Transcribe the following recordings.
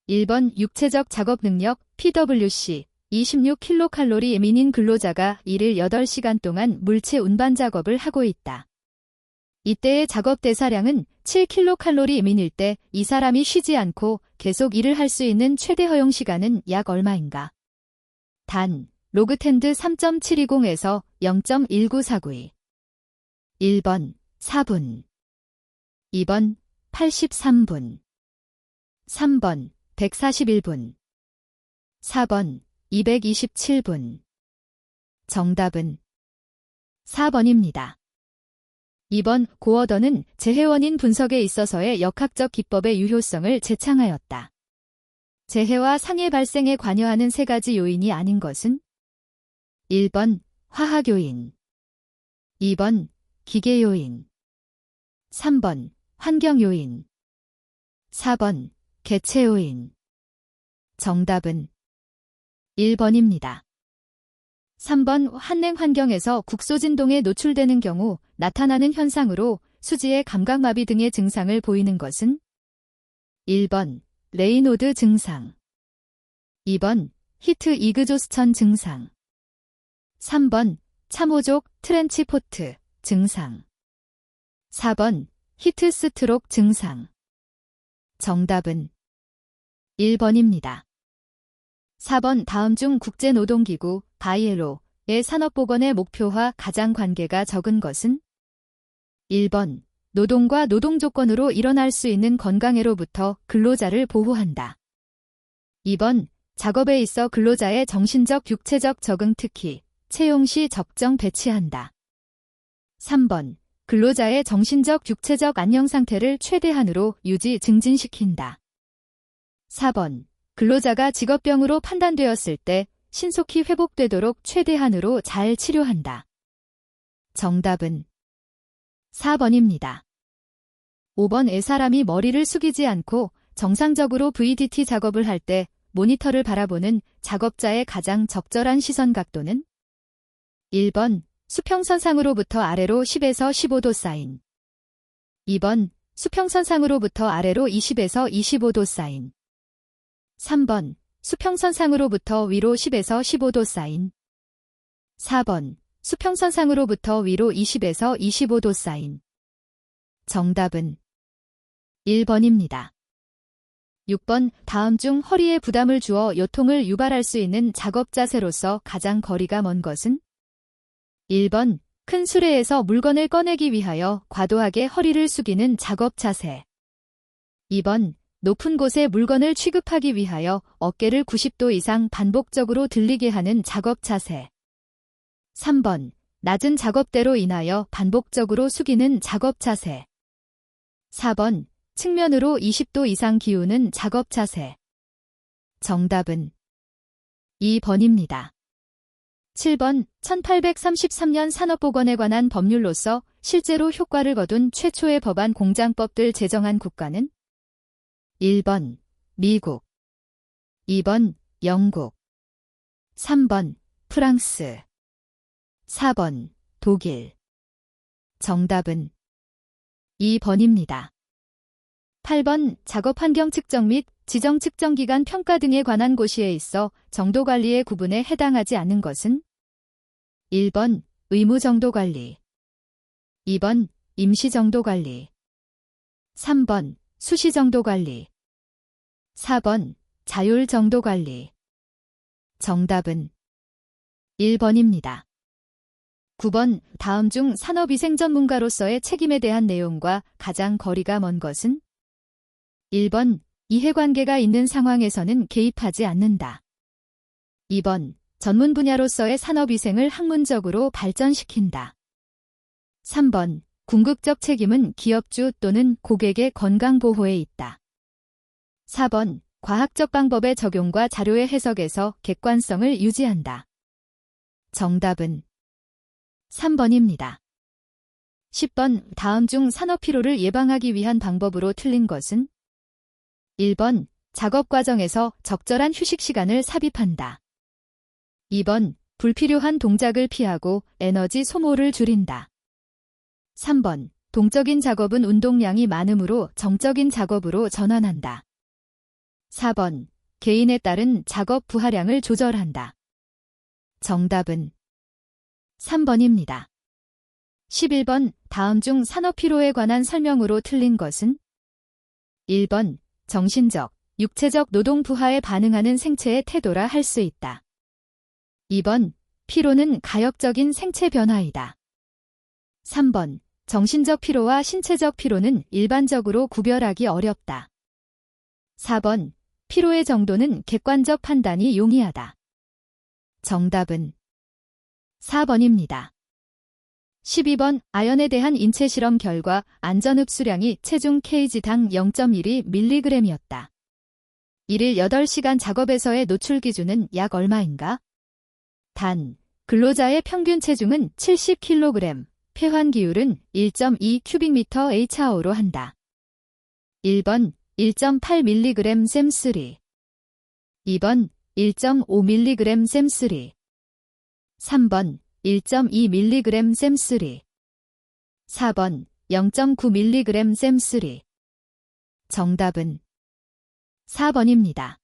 1번 육체적 작업 능력 PWC 26kcal 민인 근로자가 일일 8시간 동안 물체 운반 작업을 하고 있다. 이때의 작업 대사량은 7kcal 민일 때 이 사람이 쉬지 않고 계속 일을 할 수 있는 최대 허용 시간은 약 얼마인가? 단, 로그텐드 3.720에서 0.19492. 1번 4분 2번 83분 3번 141분 4번 227분. 정답은 4번입니다. 2번 고어던은 재해원인 분석에 있어서의 역학적 기법의 유효성을 제창하였다. 재해와 상해 발생에 관여하는 세 가지 요인이 아닌 것은 1번 화학요인 2번 기계요인 3번 환경요인 4번 개체요인. 정답은 1번입니다. 3번 한냉 환경에서 국소진동에 노출되는 경우 나타나는 현상으로 수지의 감각마비 등의 증상을 보이는 것은 1번 레이노드 증상 2번 히트 이그조스천 증상 3번 참호족 트렌치포트 증상 4번 히트 스트록 증상. 정답은 1번입니다. 4번 다음 중 국제노동기구 ILO의 산업보건의 목표와 가장 관계가 적은 것은 1번 노동과 노동조건으로 일어날 수 있는 건강해로부터 근로자를 보호한다. 2번 작업에 있어 근로자의 정신적 육체적 적응 특히 채용 시 적정 배치한다. 3번 근로자의 정신적 육체적 안녕 상태를 최대한으로 유지 증진시킨다. 4번 근로자가 직업병으로 판단되었을 때 신속히 회복되도록 최대한으로 잘 치료한다. 정답은 4번입니다. 5번에 사람이 머리를 숙이지 않고 정상적으로 VDT 작업을 할 때 모니터를 바라보는 작업자의 가장 적절한 시선 각도는 1번 수평선상으로부터 아래로 10에서 15도 사인 2번 수평선상으로부터 아래로 20에서 25도 사인 3번 수평선상으로부터 위로 10에서 15도 사인 4번 수평선상으로부터 위로 20에서 25도 사인. 정답은 1번입니다. 6번 다음 중 허리에 부담을 주어 요통을 유발할 수 있는 작업 자세로서 가장 거리가 먼 것은 1번 큰 수레에서 물건을 꺼내기 위하여 과도하게 허리를 숙이는 작업 자세 2번 높은 곳에 물건을 취급하기 위하여 어깨를 90도 이상 반복적으로 들리게 하는 작업 자세 3번 낮은 작업대로 인하여 반복적으로 숙이는 작업 자세 4번 측면으로 20도 이상 기우는 작업 자세. 정답은 2번입니다. 7번 1833년 산업보건에 관한 법률로서 실제로 효과를 거둔 최초의 법안 공장법들 제정한 국가는 1번 미국 2번 영국 3번 프랑스 4번 독일. 정답은 2번입니다. 8번 작업환경 측정 및 지정 측정기간 평가 등에 관한 고시에 있어 정도관리의 구분에 해당하지 않는 것은 1번 의무정도관리 2번 임시정도관리 3번 수시정도관리 4번 자율정도관리. 정답은 1번입니다. 9번 다음 중 산업위생 전문가로서의 책임에 대한 내용과 가장 거리가 먼 것은 1번 이해관계가 있는 상황에서는 개입하지 않는다. 2번 전문 분야로서의 산업위생을 학문적으로 발전시킨다. 3번 궁극적 책임은 기업주 또는 고객의 건강보호에 있다. 4번 과학적 방법의 적용과 자료의 해석에서 객관성을 유지한다. 정답은 3번입니다. 10번 다음 중 산업 피로를 예방하기 위한 방법으로 틀린 것은 1번 작업 과정에서 적절한 휴식 시간을 삽입한다. 2번 불필요한 동작을 피하고 에너지 소모를 줄인다. 3번 동적인 작업은 운동량이 많으므로 정적인 작업으로 전환한다. 4번. 개인에 따른 작업 부하량을 조절한다. 정답은 3번입니다. 11번. 다음 중 산업 피로에 관한 설명으로 틀린 것은? 1번. 정신적, 육체적 노동 부하에 반응하는 생체의 태도라 할 수 있다. 2번. 피로는 가역적인 생체 변화이다. 3번. 정신적 피로와 신체적 피로는 일반적으로 구별하기 어렵다. 4번. 피로의 정도는 객관적 판단이 용이하다. 정답은 4번입니다. 12번. 아연에 대한 인체 실험 결과 안전 흡수량이 체중 kg당 0.12mg이었다. 일일 8시간 작업에서의 노출 기준은 약 얼마인가? 단, 근로자의 평균 체중은 70kg, 폐환 기율은 1.2 큐빅미터/H로 한다. 1번 1.8mg 셈3, 2번 1.5mg 셈3, 3번 1.2mg 셈3, 4번 0.9mg 셈3. 정답은 4번입니다.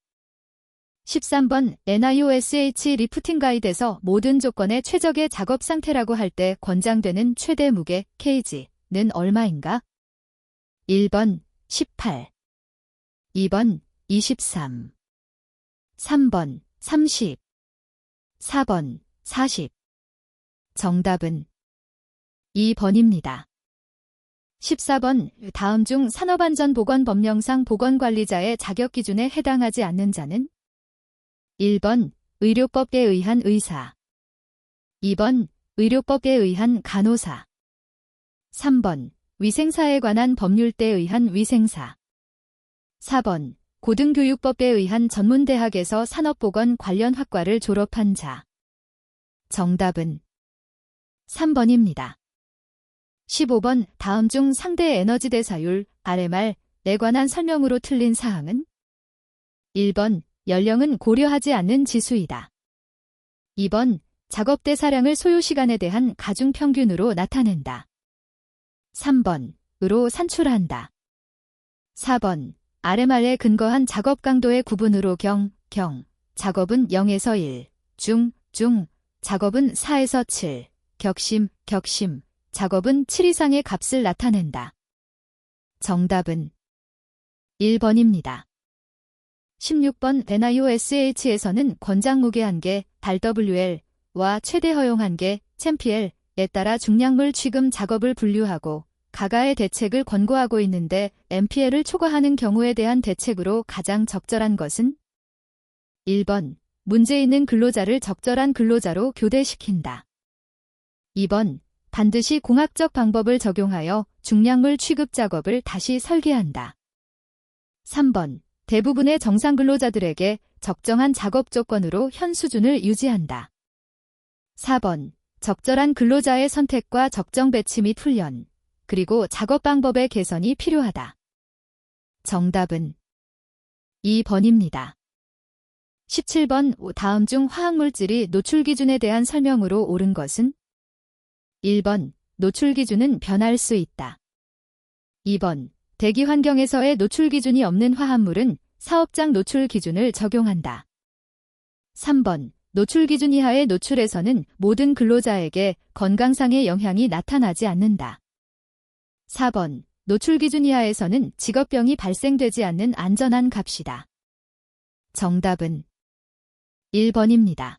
13번. NIOSH 리프팅 가이드에서 모든 조건의 최적의 작업 상태라고 할 때 권장되는 최대 무게 kg는 얼마인가? 1번 18, 2번 23, 3번 30, 4번 40. 정답은 2번입니다. 14번. 다음 중 산업안전보건법령상 보건관리자의 자격기준에 해당하지 않는 자는? 1번. 의료법에 의한 의사, 2번. 의료법에 의한 간호사, 3번. 위생사에 관한 법률대에 의한 위생사, 4번. 고등교육법에 의한 전문대학에서 산업보건 관련 학과를 졸업한 자. 정답은 3번입니다. 15번. 다음 중 상대 에너지 대사율 RMR에 관한 설명으로 틀린 사항은? 1번. 연령은 고려하지 않는 지수이다. 2번. 작업 대사량을 소요시간에 대한 가중평균으로 나타낸다. 3번. 으로 산출한다. 4번. RMR에 근거한 작업 강도의 구분으로 경, 작업은 0에서 1, 중, 작업은 4에서 7, 격심, 작업은 7 이상의 값을 나타낸다. 정답은 1번입니다. 16번. NIOSH에서는 권장 무게 한계 (WL과) 최대 허용 한계 (CMPL에) 따라 중량물 취급 작업을 분류하고 가가의 대책을 권고하고 있는데 MPL을 초과하는 경우에 대한 대책으로 가장 적절한 것은? 1번. 문제 있는 근로자를 적절한 근로자로 교대시킨다. 2번. 반드시 공학적 방법을 적용하여 중량물 취급 작업을 다시 설계한다. 3번. 대부분의 정상 근로자들에게 적정한 작업 조건으로 현 수준을 유지한다. 4번. 적절한 근로자의 선택과 적정 배치 및 훈련, 그리고 작업 방법의 개선이 필요하다. 정답은 2번입니다. 17번. 다음 중 화학물질이 노출 기준에 대한 설명으로 옳은 것은? 1번. 노출 기준은 변할 수 있다. 2번. 대기 환경에서의 노출 기준이 없는 화합물은 사업장 노출 기준을 적용한다. 3번. 노출 기준 이하의 노출에서는 모든 근로자에게 건강상의 영향이 나타나지 않는다. 4번. 노출 기준 이하에서는 직업병이 발생되지 않는 안전한 값이다. 정답은 1번입니다.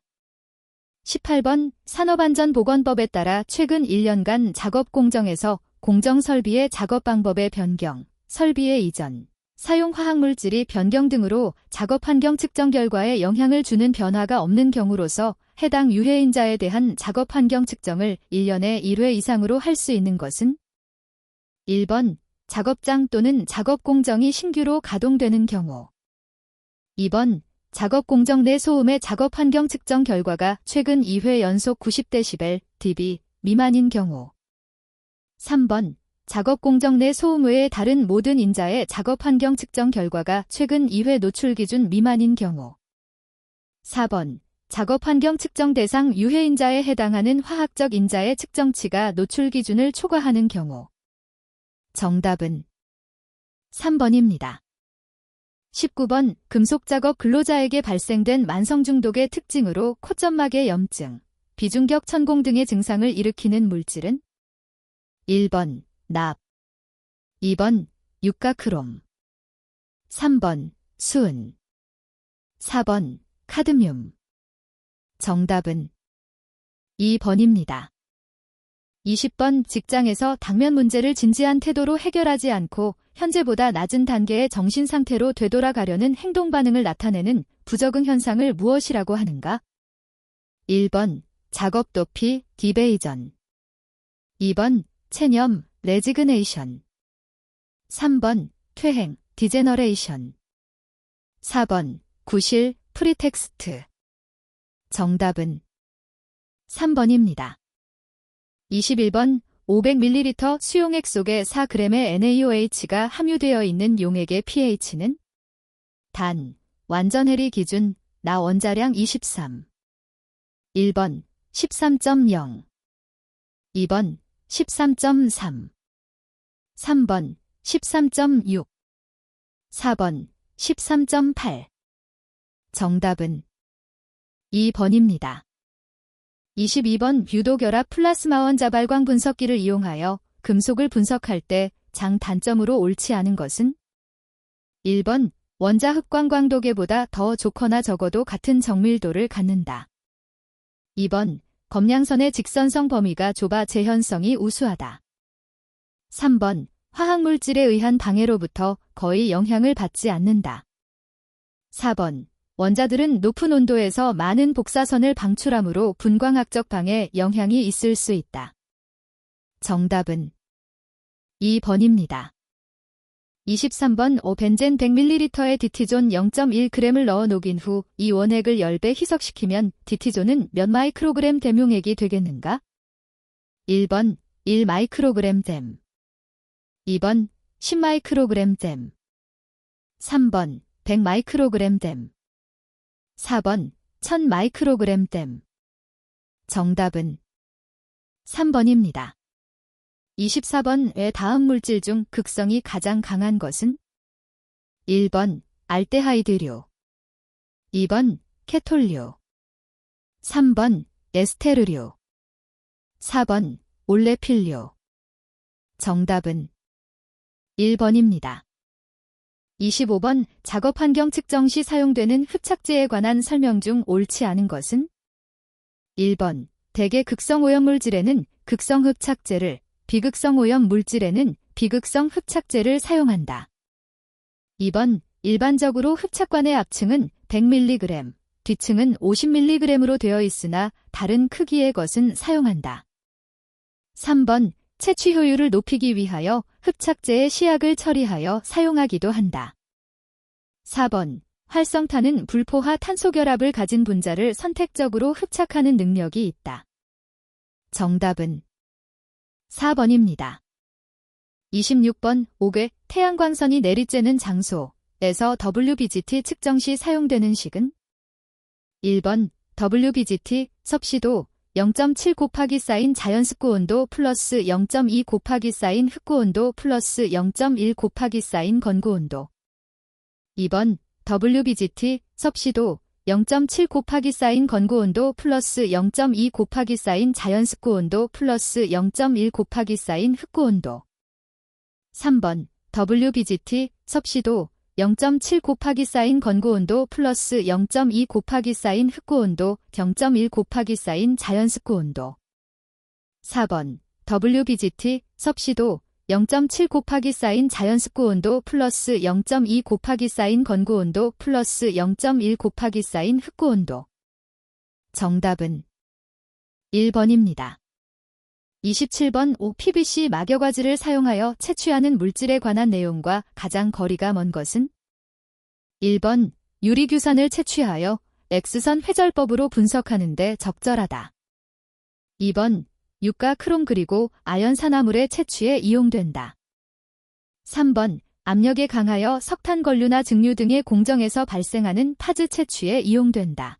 18번. 산업안전보건법에 따라 최근 1년간 작업 공정에서 공정설비의 작업 방법의 변경, 설비의 이전, 사용 화학물질이 변경 등으로 작업 환경 측정 결과에 영향을 주는 변화가 없는 경우로서 해당 유해인자에 대한 작업 환경 측정을 1년에 1회 이상으로 할 수 있는 것은? 1번. 작업장 또는 작업 공정이 신규로 가동되는 경우. 2번. 작업 공정 내 소음의 작업 환경 측정 결과가 최근 2회 연속 90dB, dB 미만인 경우. 3번. 작업 공정 내 소음 외의 다른 모든 인자의 작업 환경 측정 결과가 최근 2회 노출 기준 미만인 경우. 4번. 작업 환경 측정 대상 유해 인자에 해당하는 화학적 인자의 측정치가 노출 기준을 초과하는 경우. 정답은 3번입니다. 19번 금속작업 근로자에게 발생된 만성중독의 특징으로 콧점막의 염증, 비중격 천공 등의 증상을 일으키는 물질은 1번 납, 2번 유가크롬, 3번 수은, 4번 카드뮴. 정답은 2번입니다. 20번 직장에서 당면 문제를 진지한 태도로 해결하지 않고 현재보다 낮은 단계의 정신 상태로 되돌아가려는 행동 반응을 나타내는 부적응 현상을 무엇이라고 하는가? 1번 작업 도피, 디베이전. 2번 체념, 레지그네이션. 3번 퇴행, 디제너레이션. 4번 구실, 프리텍스트. 정답은 3번입니다. 21번 500ml 수용액 속에 4g의 NaOH가 함유되어 있는 용액의 pH는 단, 완전 해리 기준, 나 원자량 23. 1번 13.0, 2번 13.3, 3번 13.6, 4번 13.8. 정답은 2번입니다. 22번 유도결합 플라스마원 자발광 분석기를 이용하여 금속을 분석할 때 장 단점으로 옳지 않은 것은 1번 원자 흑광 광도계보다 더 좋거나 적어도 같은 정밀도를 갖는다. 2번 검량선의 직선성 범위가 좁아 재현성이 우수하다. 3번 화학물질에 의한 방해로부터 거의 영향을 받지 않는다. 4번 원자들은 높은 온도에서 많은 복사선을 방출하므로 분광학적 방해 영향이 있을 수 있다. 정답은 2번입니다. 23번 5벤젠 100ml에 디티존 0.1g을 넣어 녹인 후 이 원액을 10배 희석시키면 디티존은 몇 마이크로그램 댐용액이 되겠는가? 1번 1 마이크로그램 댐, 2번 10 마이크로그램 댐, 3번 100 마이크로그램 댐, 4번 1000 마이크로그램 댐. 정답은 3번입니다. 24번의 다음 물질 중 극성이 가장 강한 것은 1번 알데하이드류, 2번 케톨류, 3번 에스테르류, 4번 올레필류. 정답은 1번입니다. 25번 작업 환경 측정 시 사용되는 흡착제에 관한 설명 중 옳지 않은 것은 1번 대개 극성 오염 물질에는 극성 흡착제를, 비극성 오염 물질에는 비극성 흡착제를 사용한다. 2번 일반적으로 흡착관의 앞층은 100mg, 뒤층은 50mg으로 되어 있으나 다른 크기의 것은 사용한다. 3번 채취 효율을 높이기 위하여 흡착제의 시약을 처리하여 사용하기도 한다. 4번 활성탄은 불포화 탄소결합을 가진 분자를 선택적으로 흡착하는 능력이 있다. 정답은 4번입니다. 26번 5개 태양광선이 내리쬐는 장소에서 WBGT 측정 시 사용되는 식은 1번 WBGT 섭씨도 0.7 곱하기 사인 자연습구 온도 플러스 0.2 곱하기 사인 흑구 온도 플러스 0.1 곱하기 사인 건구 온도. 2번 WBGT 섭씨도 0.7 곱하기 사인 건구 온도 플러스 0.2 곱하기 사인 자연습구 온도 플러스 0.1 곱하기 사인 흑구 온도. 3번 WBGT 섭씨도 0.7 곱하기 사인 건구 온도 플러스 0.2 곱하기 사인 흑구 온도 0.1 곱하기 사인 자연습구 온도. 4번 WBGT 섭씨도 0.7 곱하기 사인 자연습구 온도 플러스 0.2 곱하기 사인 건구 온도 플러스 0.1 곱하기 사인 흑구 온도. 정답은 1번입니다. 27번 OPVC 막여과지를 사용하여 채취하는 물질에 관한 내용과 가장 거리가 먼 것은 1번 유리규산을 채취하여 X선 회절법으로 분석하는 데 적절하다. 2번 유가 크롬 그리고 아연 산화물의 채취에 이용된다. 3번 압력에 강하여 석탄 건류나 증류 등의 공정에서 발생하는 파즈 채취에 이용된다.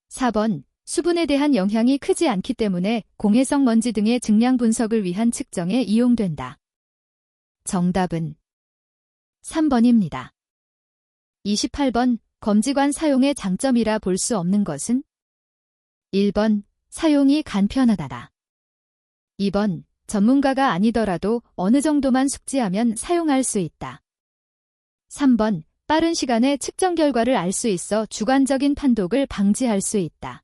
4번 수분에 대한 영향이 크지 않기 때문에 공해성 먼지 등의 증량 분석을 위한 측정에 이용된다. 정답은 3번입니다. 28번 검지관 사용의 장점이라 볼 수 없는 것은? 1번 사용이 간편하다. 2번 전문가가 아니더라도 어느 정도만 숙지하면 사용할 수 있다. 3번 빠른 시간에 측정 결과를 알 수 있어 주관적인 판독을 방지할 수 있다.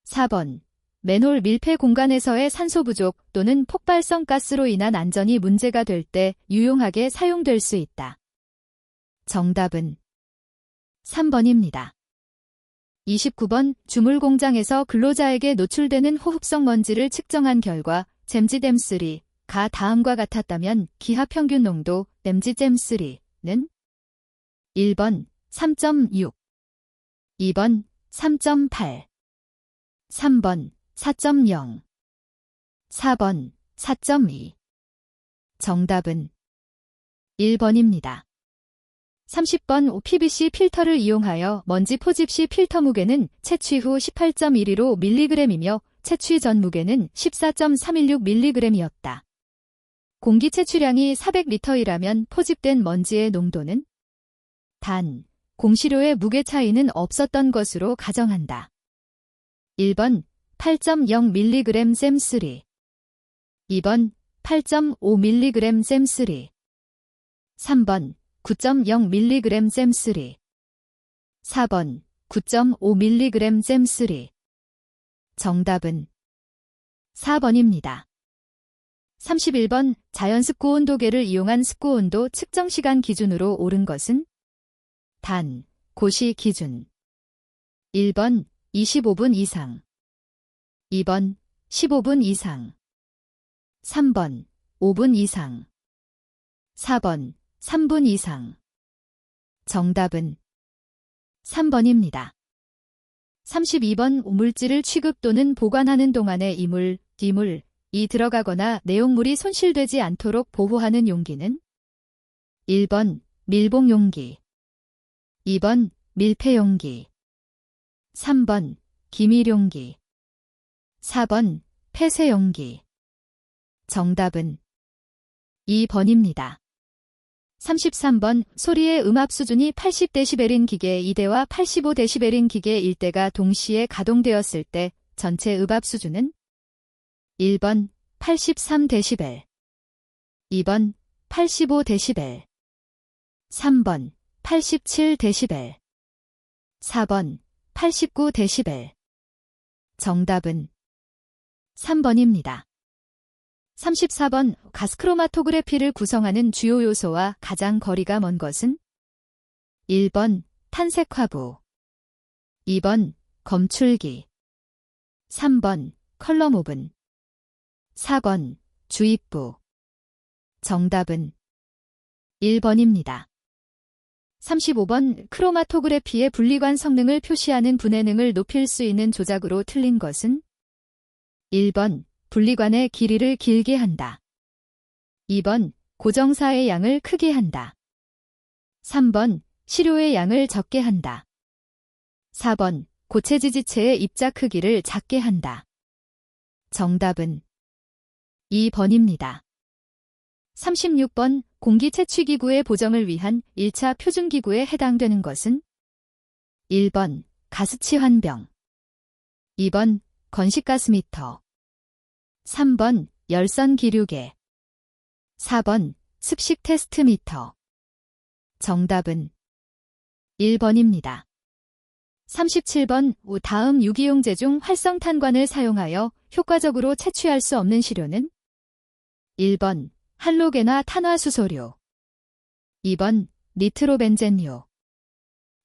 4번 맨홀 밀폐 공간에서의 산소 부족 또는 폭발성 가스로 인한 안전이 문제가 될 때 유용하게 사용될 수 있다. 정답은 3번입니다. 29번 주물 공장에서 근로자에게 노출되는 호흡성 먼지를 측정한 결과 잼지댐3가 다음과 같았다면 기하 평균 농도 잼지댐3는 1번 3.6, 2번 3.8, 3번 4.0, 4번 4.2. 정답은 1번입니다. 30번 PVC 필터를 이용하여 먼지 포집 시 필터 무게는 채취 후 18.12로 mg이며 채취 전 무게는 14.316mg이었다. 공기 채취량이 400L이라면 포집된 먼지의 농도는? 단, 공시료의 무게 차이는 없었던 것으로 가정한다. 1번 8.0mg 잼3, 2번 8.5mg 잼3, 3번 9.0mg 잼3, 4번 9.5mg 잼3. 정답은 4번입니다. 31번 자연 습구 온도계를 이용한 습구 온도 측정 시간 기준으로 옳은 것은? 단, 고시 기준. 1번 25분 이상, 2번 15분 이상, 3번 5분 이상, 4번 3분 이상. 정답은 3번입니다. 32번 물질을 취급 또는 보관하는 동안에 이물, 디물이 들어가거나 내용물이 손실되지 않도록 보호하는 용기는? 1번 밀봉 용기, 2번 밀폐 용기, 3번 기밀 용기, 4번 폐쇄 용기. 정답은 2번입니다. 33번 소리의 음압 수준이 80dB인 기계 2대와 85dB인 기계 1대가 동시에 가동되었을 때 전체 음압 수준은? 1번 83dB, 2번 85dB, 3번 87dB, 4번 89dB. 정답은 3번입니다. 34번 가스크로마토그래피를 구성하는 주요 요소와 가장 거리가 먼 것은? 1번 탄색화부, 2번 검출기, 3번 컬럼 오븐, 4번 주입부. 정답은 1번입니다. 35번 크로마토그래피의 분리관 성능을 표시하는 분해능을 높일 수 있는 조작으로 틀린 것은? 1번 분리관의 길이를 길게 한다. 2번 고정사의 양을 크게 한다. 3번 시료의 양을 적게 한다. 4번 고체지지체의 입자 크기를 작게 한다. 정답은 2번입니다. 36번 공기채취기구의 보정을 위한 1차 표준기구에 해당되는 것은? 1번 가스치환병, 2번 건식가스미터, 3번 열선기류계, 4번 습식 테스트미터. 정답은 1번입니다. 37번 다음 유기용제 중 활성탄관을 사용하여 효과적으로 채취할 수 없는 시료는? 1번 할로게나 탄화수소료, 2번 니트로벤젠료,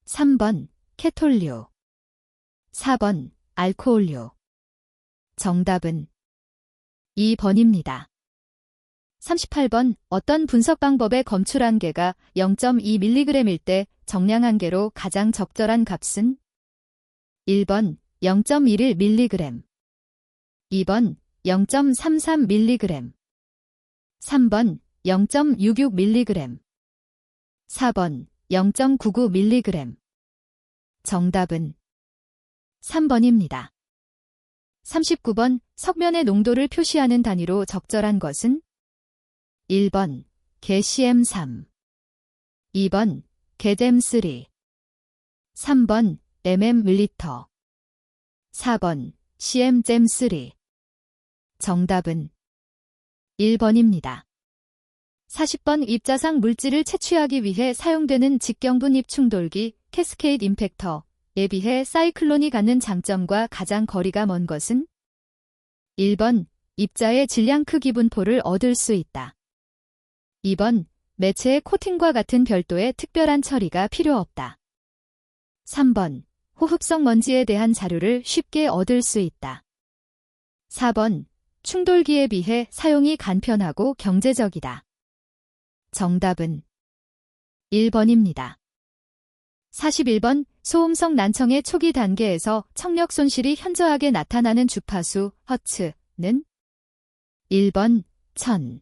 3번 케톨료, 4번 알코올료. 정답은 2번입니다. 38번 어떤 분석 방법의 검출 한계가 0.2mg일 때 정량 한계로 가장 적절한 값은? 1번 0.11mg, 2번 0.33mg, 3번 0.66mg, 4번 0.99mg. 정답은 3번입니다. 39번 석면의 농도를 표시하는 단위로 적절한 것은? 1번 개 cm3, 2번 getM3 3번 mm밀리터 4번 cmgem3 정답은 1번입니다. 40번 입자상 물질을 채취하기 위해 사용되는 직경분 입충돌기 캐스케이드 임팩터에 비해 사이클론이 갖는 장점과 가장 거리가 먼 것은 1번 입자의 질량 크기 분포를 얻을 수 있다. 2번 매체의 코팅과 같은 별도의 특별한 처리가 필요 없다. 3번 호흡성 먼지에 대한 자료를 쉽게 얻을 수 있다. 4번 충돌기에 비해 사용이 간편하고 경제적이다. 정답은 1번입니다. 41번 소음성 난청의 초기 단계에서 청력 손실이 현저하게 나타나는 주파수 허츠는 1번 1000,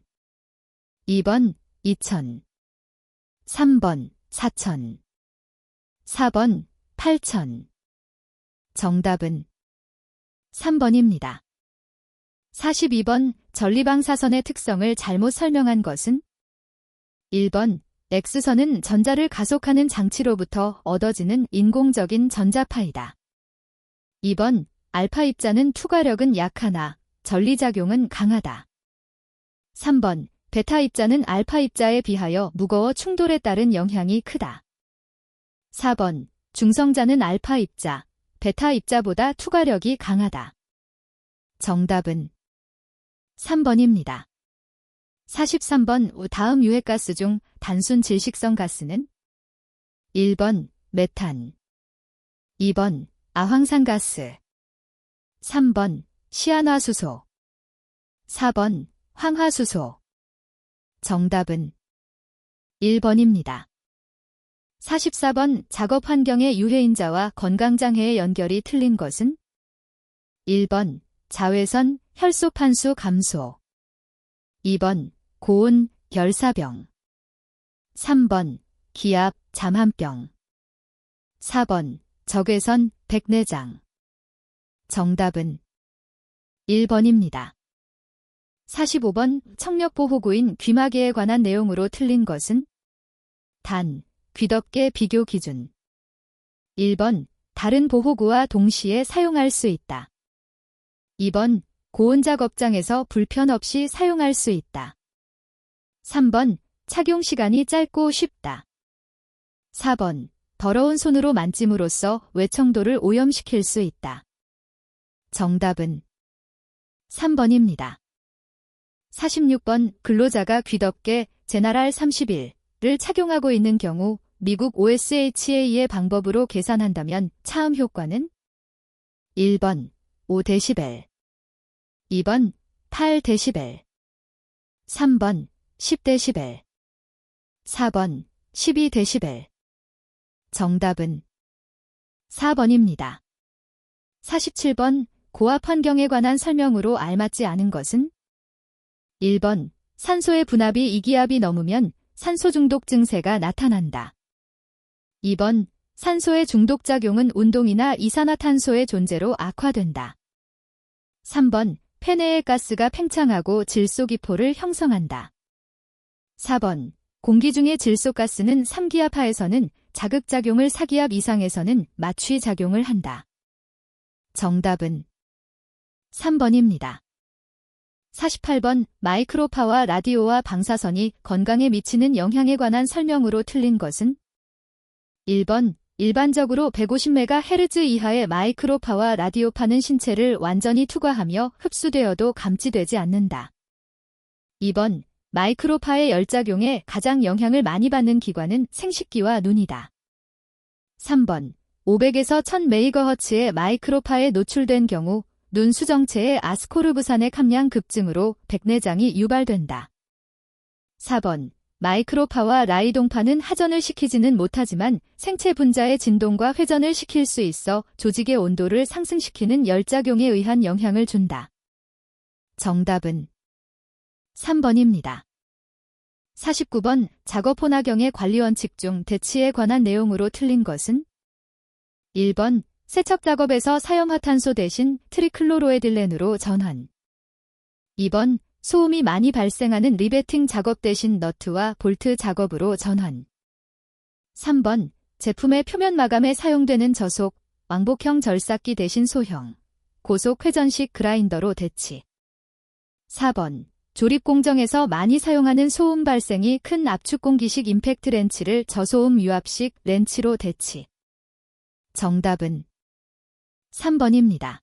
2번 2000, 3번 4000, 4번 8000. 정답은 3번입니다. 42번 전리방사선의 특성을 잘못 설명한 것은 1번 X선은 전자를 가속하는 장치로부터 얻어지는 인공적인 전자파이다. 2번 알파 입자는 투과력은 약하나 전리작용은 강하다. 3번 베타 입자는 알파 입자에 비하여 무거워 충돌에 따른 영향이 크다. 4번 중성자는 알파 입자, 베타 입자보다 투과력이 강하다. 정답은 3번입니다. 43번 다음 유해가스 중 단순 질식성 가스는 1번 메탄, 2번 아황산가스, 3번 시안화수소, 4번 황화수소. 정답은 1번입니다. 44번 작업 환경의 유해인자와 건강장애의 연결이 틀린 것은 1번 자외선 혈소판수 감소, 2번 고온 결사병, 3번 기압 잠한병, 4번 적외선 백내장. 정답은 1번입니다. 45번 청력보호구인 귀마개에 관한 내용으로 틀린 것은 단, 귀덮개 비교 기준. 1번 다른 보호구와 동시에 사용할 수 있다. 2번 고온작업장에서 불편 없이 사용할 수 있다. 3번 착용 시간이 짧고 쉽다. 4번 더러운 손으로 만짐으로써 외청도를 오염시킬 수 있다. 정답은 3번입니다. 46번 근로자가 귀덮개 제너럴 31을 착용하고 있는 경우 미국 OSHA의 방법으로 계산한다면 차음 효과는 1번 5dB, 2번 8dB, 3번 10dB, 4번 12dB. 정답은 4번입니다. 47번 고압 환경에 관한 설명으로 알맞지 않은 것은 1번 산소의 분압이 이기압이 넘으면 산소 중독 증세가 나타난다. 2번 산소의 중독작용은 운동이나 이산화탄소의 존재로 악화된다. 3번 폐내의 가스가 팽창하고 질소기포를 형성한다. 4번 공기 중의 질소가스는 3기압 하에서는 자극작용을 4기압 이상에서는 마취작용을 한다. 정답은 3번입니다. 48번 마이크로파와 라디오와 방사선이 건강에 미치는 영향에 관한 설명으로 틀린 것은 1번 일반적으로 150MHz 이하의 마이크로파와 라디오파는 신체를 완전히 투과하며 흡수되어도 감지되지 않는다. 2번 마이크로파의 열작용에 가장 영향을 많이 받는 기관은 생식기와 눈이다. 3번 500에서 1000MHz의 마이크로파에 노출된 경우 눈 수정체의 아스코르브산액 함량 급증으로 백내장이 유발된다. 4번 마이크로파와 라이동파는 하전을 시키지는 못하지만 생체 분자의 진동과 회전을 시킬 수 있어 조직의 온도를 상승시키는 열작용에 의한 영향을 준다. 정답은 3번입니다. 49번 작업 혼화경의 관리 원칙 중 대치에 관한 내용으로 틀린 것은 1번 세척 작업에서 사염화탄소 대신 트리클로로에틸렌으로 전환. 2번 소음이 많이 발생하는 리베팅 작업 대신 너트와 볼트 작업으로 전환. 3번 제품의 표면 마감에 사용되는 저속, 왕복형 절삭기 대신 소형, 고속 회전식 그라인더로 대치. 4번 조립 공정에서 많이 사용하는 소음 발생이 큰 압축 공기식 임팩트 렌치를 저소음 유압식 렌치로 대치. 정답은 3번입니다.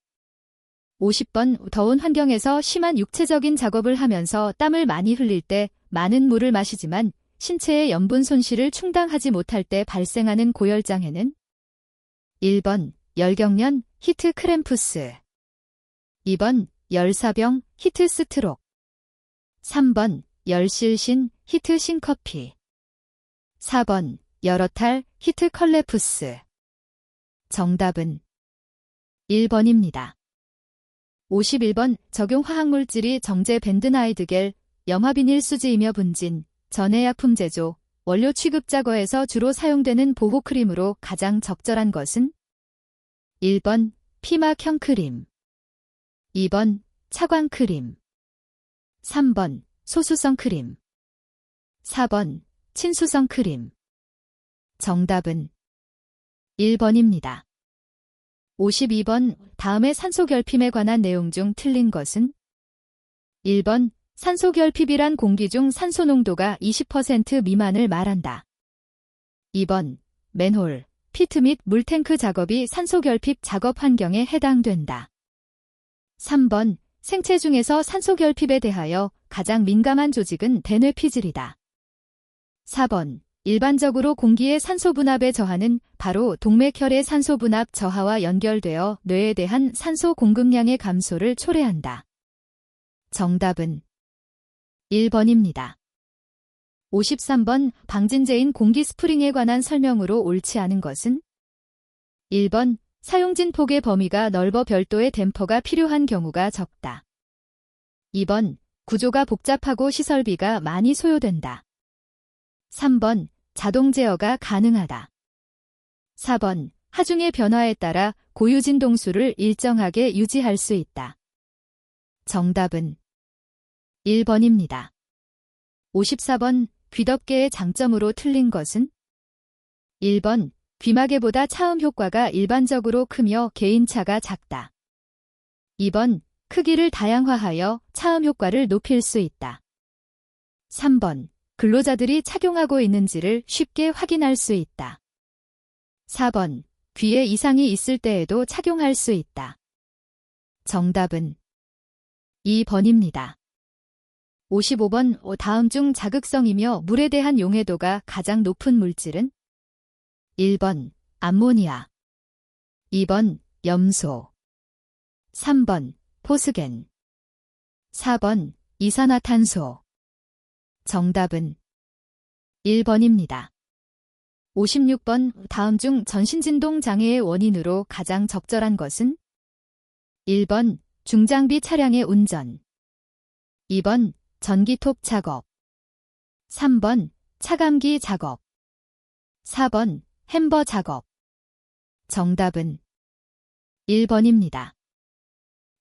50번 더운 환경에서 심한 육체적인 작업을 하면서 땀을 많이 흘릴 때 많은 물을 마시지만 신체의 염분 손실을 충당하지 못할 때 발생하는 고열장애는 1번 열경련 히트 크램프스, 2번 열사병 히트 스트록, 3번 열실신 히트 싱커피, 4번 열어탈 히트 컬레프스. 정답은 1번입니다. 51번 적용 화학물질이 정제 벤드나이드겔, 염화비닐 수지이며 분진, 전해약품 제조, 원료 취급 작업에서 주로 사용되는 보호크림으로 가장 적절한 것은 1번 피막형 크림, 2번 차광 크림, 3번 소수성 크림, 4번 친수성 크림. 정답은 1번입니다. 52번 다음의 산소 결핍에 관한 내용 중 틀린 것은 1번 산소 결핍이란 공기 중 산소 농도가 20% 미만을 말한다. 2번 맨홀, 피트 및 물탱크 작업이 산소 결핍 작업 환경에 해당된다. 3번 생체 중에서 산소 결핍에 대하여 가장 민감한 조직은 대뇌피질이다. 4번 일반적으로 공기의 산소 분압의 저하는 바로 동맥혈의 산소 분압 저하와 연결되어 뇌에 대한 산소 공급량의 감소를 초래한다. 정답은 1번입니다. 53번 방진제인 공기 스프링에 관한 설명으로 옳지 않은 것은 1번 사용진 폭의 범위가 넓어 별도의 댐퍼가 필요한 경우가 적다. 2번 구조가 복잡하고 시설비가 많이 소요된다. 3번 자동 제어가 가능하다. 4번 하중의 변화에 따라 고유진 동수를 일정하게 유지할 수 있다. 정답은 1번입니다. 54번 귀덮개의 장점으로 틀린 것은 1번 귀마개보다 차음 효과가 일반적으로 크며 개인차가 작다. 2번 크기를 다양화하여 차음 효과를 높일 수 있다. 3번 근로자들이 착용하고 있는지를 쉽게 확인할 수 있다. 4번 귀에 이상이 있을 때에도 착용할 수 있다. 정답은 2번입니다. 55번 다음 중 자극성이며 물에 대한 용해도가 가장 높은 물질은 1번 암모니아, 2번 염소, 3번 포스겐, 4번 이산화탄소. 정답은 1번입니다. 56번 다음 중 전신진동 장애의 원인으로 가장 적절한 것은 1번 중장비 차량의 운전, 2번 전기톱 작업, 3번 차감기 작업, 4번 햄버 작업. 정답은 1번입니다.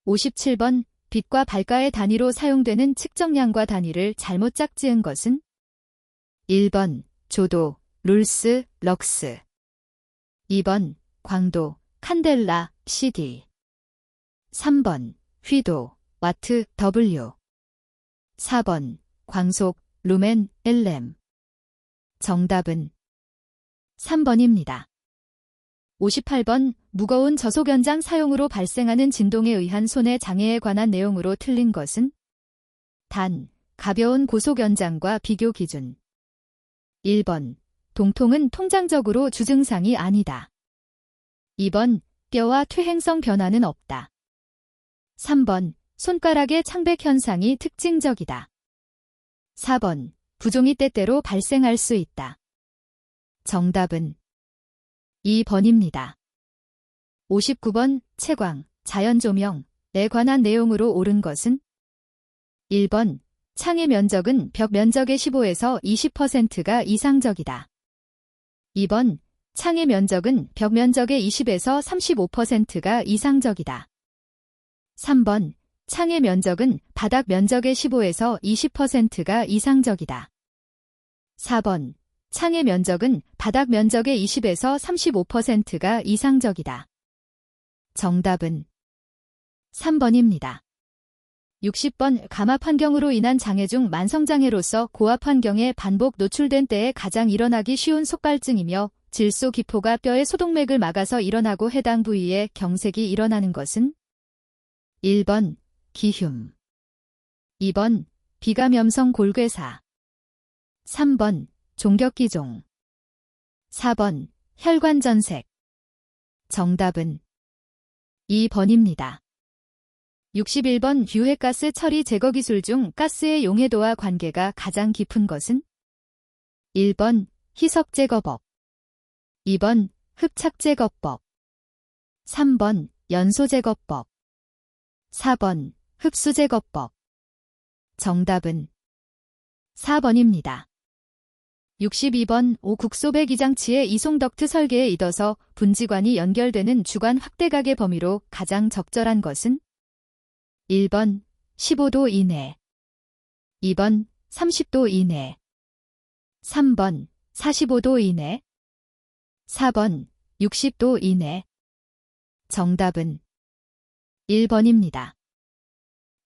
57번 빛과 발가의 단위로 사용되는 측정량과 단위를 잘못 짝지은 것은 1번 조도, 룰스, 럭스, 2번 광도, 칸델라, CD, 3번 휘도, 와트, W, 4번 광속, 루멘, LM. 정답은 3번입니다. 58번 무거운 저속 연장 사용으로 발생하는 진동에 의한 손의 장애에 관한 내용으로 틀린 것은 단, 가벼운 고속 연장과 비교 기준. 1번 동통은 통상적으로 주증상이 아니다. 2번 뼈와 퇴행성 변화는 없다. 3번 손가락의 창백 현상이 특징적이다. 4번 부종이 때때로 발생할 수 있다. 정답은 2번입니다. 59번 채광, 자연조명에 관한 내용으로 옳은 것은 1번 창의 면적은 벽 면적의 15에서 20%가 이상적이다. 2번 창의 면적은 벽 면적의 20에서 35%가 이상적이다. 3번 창의 면적은 바닥 면적의 15에서 20%가 이상적이다. 4번 창의 면적은 바닥 면적의 20에서 35%가 이상적이다. 정답은 3번입니다. 60번 감압 환경으로 인한 장애 중 만성장애로서 고압 환경에 반복 노출된 때에 가장 일어나기 쉬운 속갈증이며 질소 기포가 뼈의 소동맥을 막아서 일어나고 해당 부위에 경색이 일어나는 것은 1번 기흉, 2번 비감염성 골괴사, 3번 종격기종, 4번 혈관전색. 정답은 2번입니다. 61번 유해가스 처리 제거 기술 중 가스의 용해도와 관계가 가장 깊은 것은 1번 희석제거법, 2번 흡착제거법, 3번 연소제거법, 4번 흡수제거법. 정답은 4번입니다. 62번 국소 배기장치의 이송덕트 설계에 있어서 분지관이 연결되는 주관 확대각의 범위로 가장 적절한 것은 1번 15도 이내, 2번 30도 이내, 3번 45도 이내, 4번 60도 이내. 정답은 1번입니다.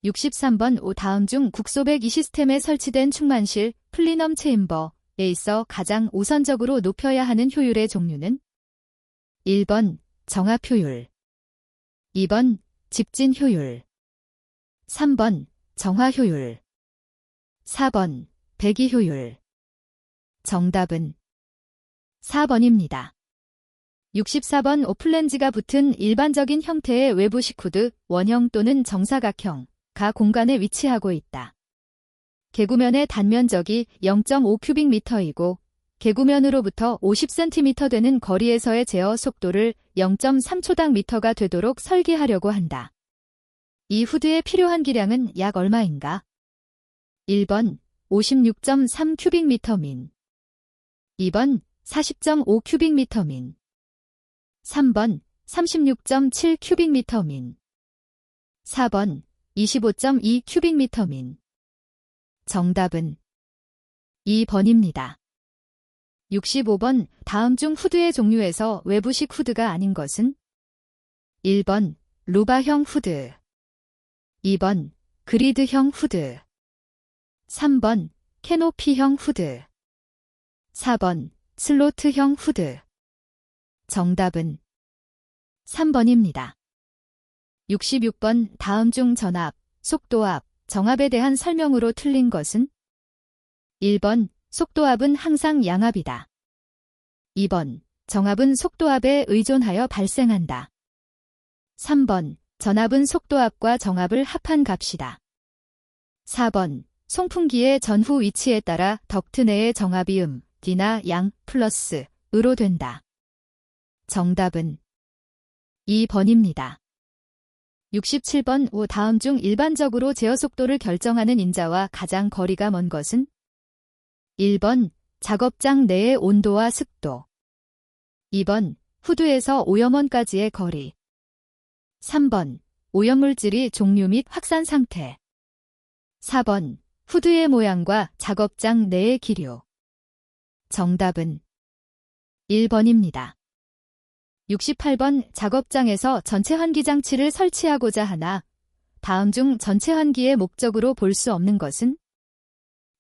63번 다음 중 국소배기 시스템에 설치된 충만실 플리넘 체인버에 있어 가장 우선적으로 높여야 하는 효율의 종류는 1번 정압 효율, 2번 집진 효율, 3번 정화 효율, 4번 배기 효율. 정답은 4번입니다. 64번 오플렌즈가 붙은 일반적인 형태의 외부식 후드, 원형 또는 정사각형, 가 공간에 위치하고 있다. 개구면의 단면적이 0.5큐빅미터이고 개구면으로부터 50cm 되는 거리에서의 제어 속도를 0.3초당 미터가 되도록 설계하려고 한다. 이 후드에 필요한 기량은 약 얼마인가? 1번 56.3 큐빅미터 민, 2번 40.5 큐빅미터 민, 3번 36.7 큐빅미터 민, 4번 25.2 큐빅미터 민. 정답은 2번입니다. 65번 다음 중 후드의 종류에서 외부식 후드가 아닌 것은 1번 루바형 후드, 2번 그리드형 후드, 3번 캐노피형 후드, 4번 슬로트형 후드. 정답은 3번입니다. 66번 다음 중 전압, 속도압, 정압에 대한 설명으로 틀린 것은 1번 속도압은 항상 양압이다. 2번 정압은 속도압에 의존하여 발생한다. 3번 전압은 속도압과 정압을 합한 값이다. 4번 송풍기의 전후 위치에 따라 덕트 내의 정압이 D나 양 플러스 으로 된다. 정답은 2번입니다. 67번 다음 중 일반적으로 제어 속도를 결정하는 인자와 가장 거리가 먼 것은 1번 작업장 내의 온도와 습도, 2번 후드에서 오염원까지의 거리, 3번 오염물질이 종류 및 확산 상태, 4번 후드의 모양과 작업장 내의 기류. 정답은 1번입니다. 68번 작업장에서 전체 환기 장치를 설치하고자 하나 다음 중 전체 환기의 목적으로 볼 수 없는 것은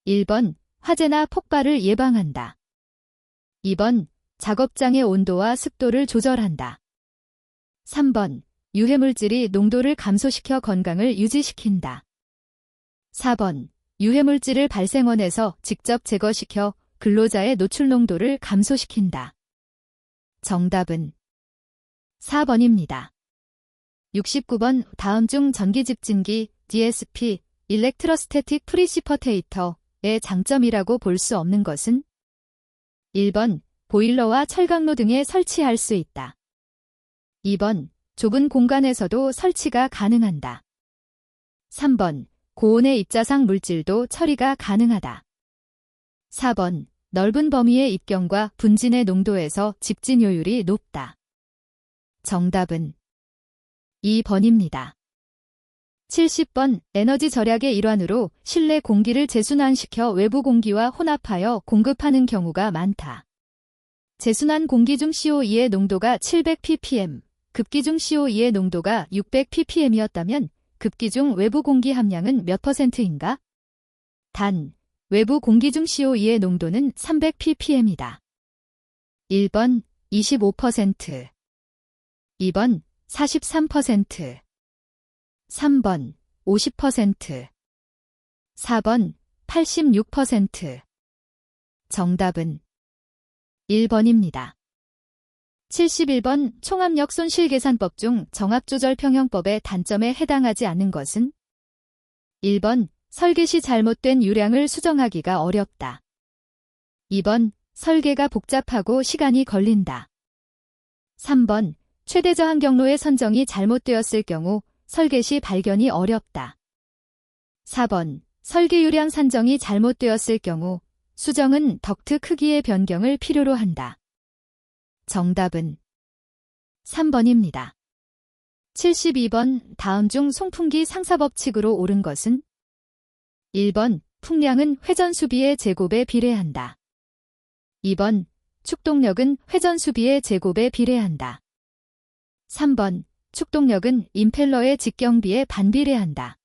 1번 화재나 폭발을 예방한다. 2번 작업장의 온도와 습도를 조절한다. 3번 유해물질이 농도를 감소시켜 건강을 유지시킨다. 4번 유해물질을 발생원에서 직접 제거시켜 근로자의 노출 농도를 감소시킨다. 정답은 4번입니다. 69번 다음 중 전기집진기 DSP 일렉트로스태틱 프리시퍼테이터의 장점이라고 볼 수 없는 것은 1번 보일러와 철강로 등에 설치할 수 있다. 2번 좁은 공간에서도 설치가 가능한다. 3번 고온의 입자상 물질도 처리가 가능하다. 4번 넓은 범위의 입경과 분진의 농도에서 집진효율이 높다. 정답은 2번입니다. 70번 에너지 절약의 일환으로 실내 공기를 재순환시켜 외부 공기와 혼합하여 공급하는 경우가 많다. 재순환 공기 중 CO2의 농도가 700ppm, 급기 중 CO2의 농도가 600ppm이었다면 급기 중 외부 공기 함량은 몇 %인가? 단, 외부 공기 중 CO2의 농도는 300ppm이다. 1번 25%, 2번 43%, 3번 50%, 4번 86%. 정답은 1번입니다. 71번 총압력 손실계산법 중 정압조절평형법의 단점에 해당하지 않은 것은 1번 설계 시 잘못된 유량을 수정하기가 어렵다. 2번 설계가 복잡하고 시간이 걸린다. 3번 최대 저항 경로의 선정이 잘못되었을 경우 설계 시 발견이 어렵다. 4번 설계 유량 산정이 잘못되었을 경우 수정은 덕트 크기의 변경을 필요로 한다. 정답은 3번입니다. 72번 다음 중 송풍기 상사법칙으로 옳은 것은 1번 풍량은 회전수비의 제곱에 비례한다. 2번 축동력은 회전수비의 제곱에 비례한다. 3번 축동력은 임펠러의 직경비에 반비례한다.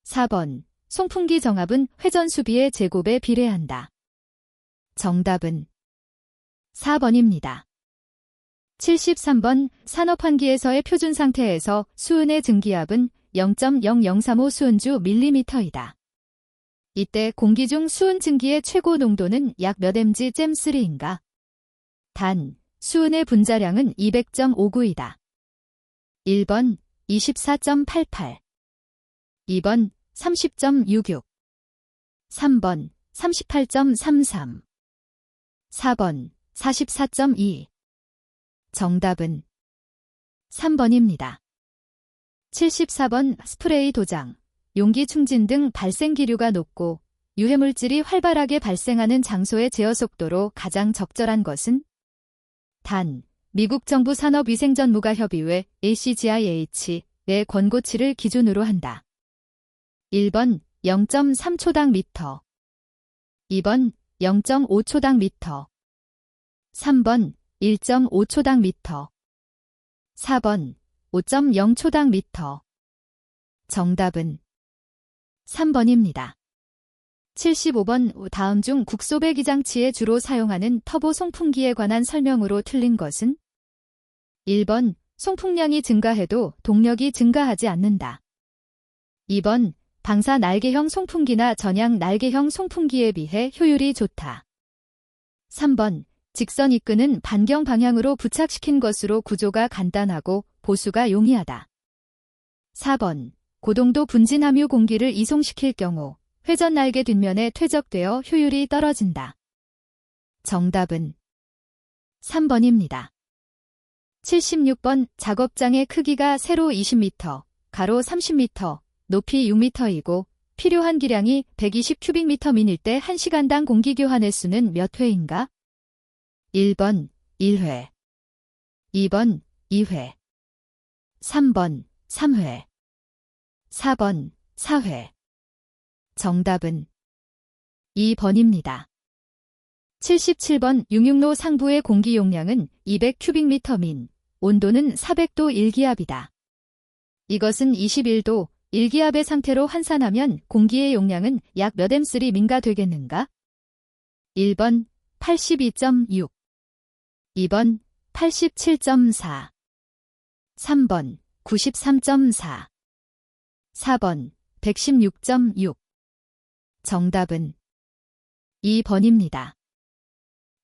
4번 송풍기 정압은 회전수비의 제곱에 비례한다. 정답은 4번입니다. 73번 산업환기에서의 표준 상태에서 수은의 증기압은 0.0035 수은주 밀리미터이다. 이때 공기 중 수은 증기의 최고 농도는 약 몇 mg/3인가? 단, 수은의 분자량은 200.59이다. 1번 24.88, 2번 30.66, 3번 38.33, 4번 44.2. 정답은 3번입니다. 74번 스프레이 도장, 용기 충진 등 발생 기류가 높고 유해물질이 활발하게 발생하는 장소의 제어 속도로 가장 적절한 것은 단, 미국 정부 산업위생전문가협의회 ACGIH의 권고치를 기준으로 한다. 1번 0.3초당 미터, 2번 0.5초당 미터, 3번 1.5초당 미터, 4번 5.0초당 미터. 정답은 3번입니다. 75번 다음 중 국소 배기 장치에 주로 사용하는 터보 송풍기에 관한 설명으로 틀린 것은 1번 송풍량이 증가해도 동력이 증가하지 않는다. 2번 방사 날개형 송풍기나 전향 날개형 송풍기에 비해 효율이 좋다. 3번 직선 이끈은 반경 방향으로 부착시킨 것으로 구조가 간단하고 보수가 용이하다. 4번 고동도 분진 함유 공기를 이송시킬 경우 회전 날개 뒷면에 퇴적되어 효율이 떨어진다. 정답은 3번입니다. 76번 작업장의 크기가 세로 20m, 가로 30m, 높이 6m이고 필요한 기량이 120 큐빅미터 민일 때 1시간당 공기 교환 횟수는 몇 회인가? 1번 1회, 2번 2회, 3번 3회, 4번 4회. 정답은 2번입니다. 77번 용융로 상부의 공기 용량은 200 큐빅미터 민, 온도는 400도 1기압이다. 이것은 21도 1기압의 상태로 환산하면 공기의 용량은 약 몇 m3 민가 되겠는가? 1번 82.6, 2번 87.4, 3번 93.4, 4번 116.6. 정답은 2번입니다.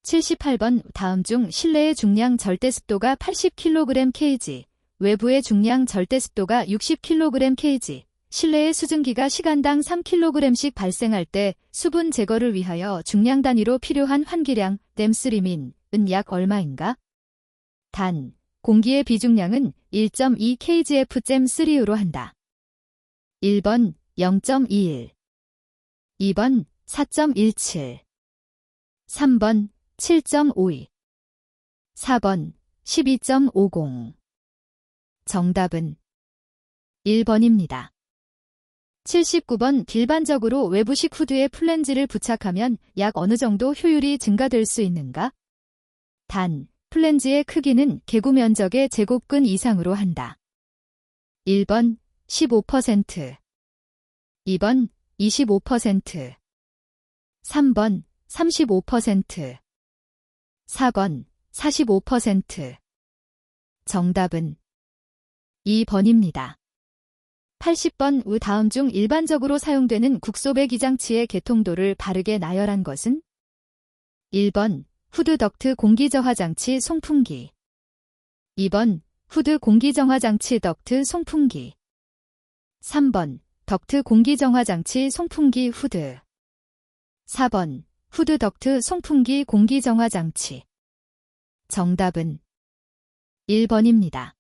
78번 다음 중 실내의 중량 절대습도가 80kg/kg, 외부의 중량 절대습도가 60kg/kg, 실내의 수증기가 시간당 3kg씩 발생할 때 수분 제거를 위하여 중량 단위로 필요한 환기량 m3민은 약 얼마인가? 단, 공기의 비중량은 1.2 kgf/3으로 한다. 1번 0.21, 2번 4.17, 3번 7.52, 4번 12.50. 정답은 1번입니다. 79번 일반적으로 외부식 후드에 플랜지를 부착하면 약 어느 정도 효율이 증가될 수 있는가? 단, 플랜지의 크기는 개구 면적의 제곱근 이상으로 한다. 1번 15%, 2번 25%, 3번 35%, 4번 45%. 정답은 2번입니다. 80번 우 다음 중 일반적으로 사용되는 국소배기 장치의 개통도를 바르게 나열한 것은? 1번 후드 덕트 공기저하 장치 송풍기, 2번 후드 공기정화 장치 덕트 송풍기, 3번 덕트 공기정화 장치 송풍기 후드, 4번 후드 덕트 송풍기 공기정화 장치. 정답은 1번입니다.